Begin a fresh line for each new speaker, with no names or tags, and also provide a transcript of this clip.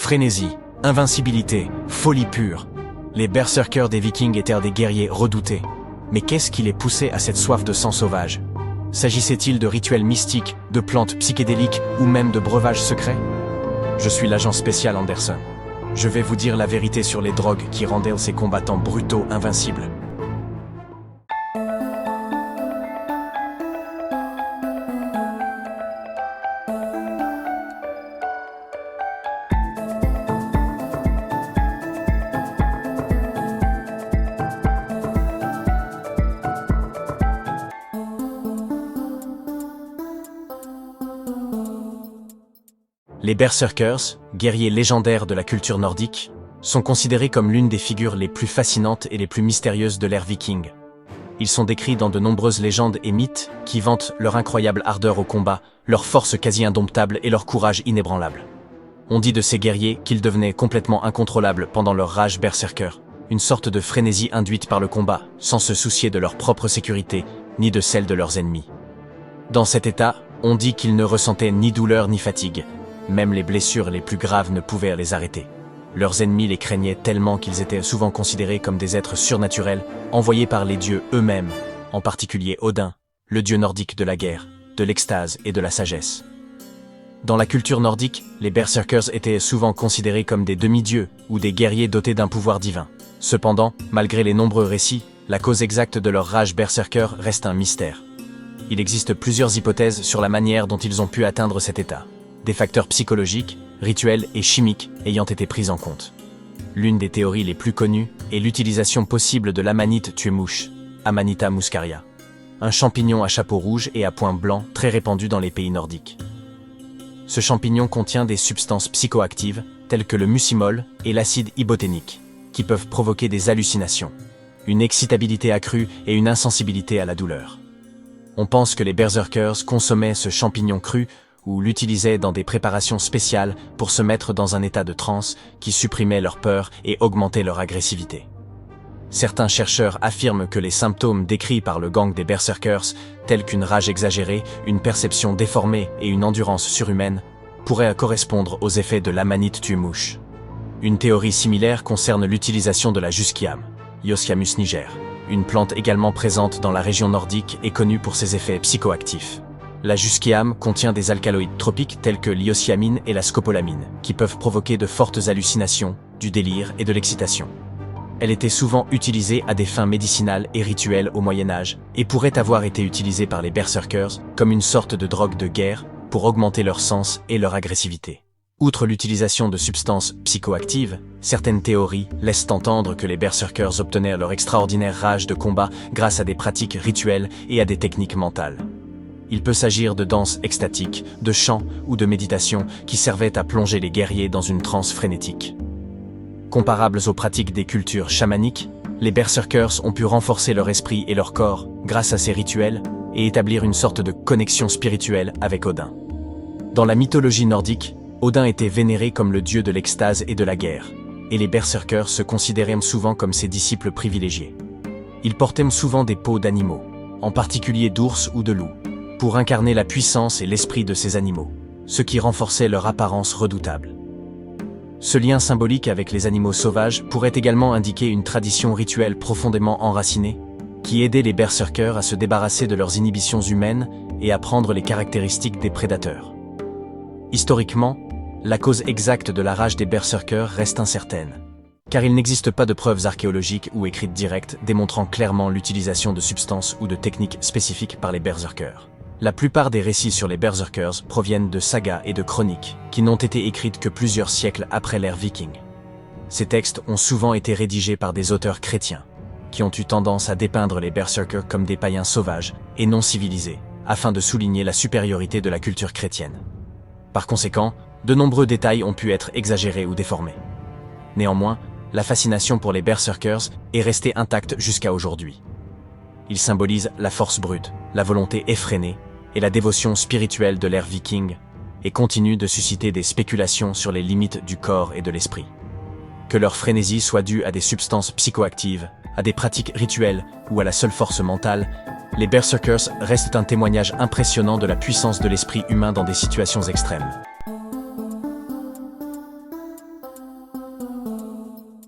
Frénésie, invincibilité, folie pure. Les berserkers des Vikings étaient des guerriers redoutés. Mais qu'est-ce qui les poussait à cette soif de sang sauvage? S'agissait-il de rituels mystiques, de plantes psychédéliques ou même de breuvages secrets? Je suis l'agent spécial Anderson. Je vais vous dire la vérité sur les drogues qui rendaient ces combattants brutaux invincibles. Les berserkers, guerriers légendaires de la culture nordique, sont considérés comme l'une des figures les plus fascinantes et les plus mystérieuses de l'ère viking. Ils sont décrits dans de nombreuses légendes et mythes qui vantent leur incroyable ardeur au combat, leur force quasi indomptable et leur courage inébranlable. On dit de ces guerriers qu'ils devenaient complètement incontrôlables pendant leur rage berserker, une sorte de frénésie induite par le combat, sans se soucier de leur propre sécurité, ni de celle de leurs ennemis. Dans cet état, on dit qu'ils ne ressentaient ni douleur ni fatigue. Même les blessures les plus graves ne pouvaient les arrêter. Leurs ennemis les craignaient tellement qu'ils étaient souvent considérés comme des êtres surnaturels, envoyés par les dieux eux-mêmes, en particulier Odin, le dieu nordique de la guerre, de l'extase et de la sagesse. Dans la culture nordique, les berserkers étaient souvent considérés comme des demi-dieux ou des guerriers dotés d'un pouvoir divin. Cependant, malgré les nombreux récits, la cause exacte de leur rage berserker reste un mystère. Il existe plusieurs hypothèses sur la manière dont ils ont pu atteindre cet état. Des facteurs psychologiques, rituels et chimiques ayant été pris en compte. L'une des théories les plus connues est l'utilisation possible de l'amanite tué-mouche, Amanita muscaria, un champignon à chapeau rouge et à points blancs très répandu dans les pays nordiques. Ce champignon contient des substances psychoactives telles que le mucimol et l'acide iboténique, qui peuvent provoquer des hallucinations, une excitabilité accrue et une insensibilité à la douleur. On pense que les berserkers consommaient ce champignon cru ou l'utilisaient dans des préparations spéciales pour se mettre dans un état de transe qui supprimait leur peur et augmentait leur agressivité. Certains chercheurs affirment que les symptômes décrits par le gang des berserkers, tels qu'une rage exagérée, une perception déformée et une endurance surhumaine, pourraient correspondre aux effets de l'amanite tué-mouche. Une théorie similaire concerne l'utilisation de la jusquiame, Iosciamus niger, une plante également présente dans la région nordique et connue pour ses effets psychoactifs. La jusquiame contient des alcaloïdes tropiques tels que l'iosciamine et la scopolamine, qui peuvent provoquer de fortes hallucinations, du délire et de l'excitation. Elle était souvent utilisée à des fins médicinales et rituelles au Moyen-Âge et pourrait avoir été utilisée par les berserkers comme une sorte de drogue de guerre pour augmenter leur sens et leur agressivité. Outre l'utilisation de substances psychoactives, certaines théories laissent entendre que les berserkers obtenaient leur extraordinaire rage de combat grâce à des pratiques rituelles et à des techniques mentales. Il peut s'agir de danses extatiques, de chants ou de méditation qui servaient à plonger les guerriers dans une transe frénétique. Comparables aux pratiques des cultures chamaniques, les berserkers ont pu renforcer leur esprit et leur corps grâce à ces rituels et établir une sorte de connexion spirituelle avec Odin. Dans la mythologie nordique, Odin était vénéré comme le dieu de l'extase et de la guerre, et les berserkers se considéraient souvent comme ses disciples privilégiés. Ils portaient souvent des peaux d'animaux, en particulier d'ours ou de loups, pour incarner la puissance et l'esprit de ces animaux, ce qui renforçait leur apparence redoutable. Ce lien symbolique avec les animaux sauvages pourrait également indiquer une tradition rituelle profondément enracinée, qui aidait les berserkers à se débarrasser de leurs inhibitions humaines et à prendre les caractéristiques des prédateurs. Historiquement, la cause exacte de la rage des berserkers reste incertaine, car il n'existe pas de preuves archéologiques ou écrites directes démontrant clairement l'utilisation de substances ou de techniques spécifiques par les berserkers. La plupart des récits sur les berserkers proviennent de sagas et de chroniques, qui n'ont été écrites que plusieurs siècles après l'ère viking. Ces textes ont souvent été rédigés par des auteurs chrétiens, qui ont eu tendance à dépeindre les berserkers comme des païens sauvages et non civilisés, afin de souligner la supériorité de la culture chrétienne. Par conséquent, de nombreux détails ont pu être exagérés ou déformés. Néanmoins, la fascination pour les berserkers est restée intacte jusqu'à aujourd'hui. Ils symbolisent la force brute, la volonté effrénée et la dévotion spirituelle de l'ère viking, et continuent de susciter des spéculations sur les limites du corps et de l'esprit. Que leur frénésie soit due à des substances psychoactives, à des pratiques rituelles ou à la seule force mentale, les berserkers restent un témoignage impressionnant de la puissance de l'esprit humain dans des situations extrêmes.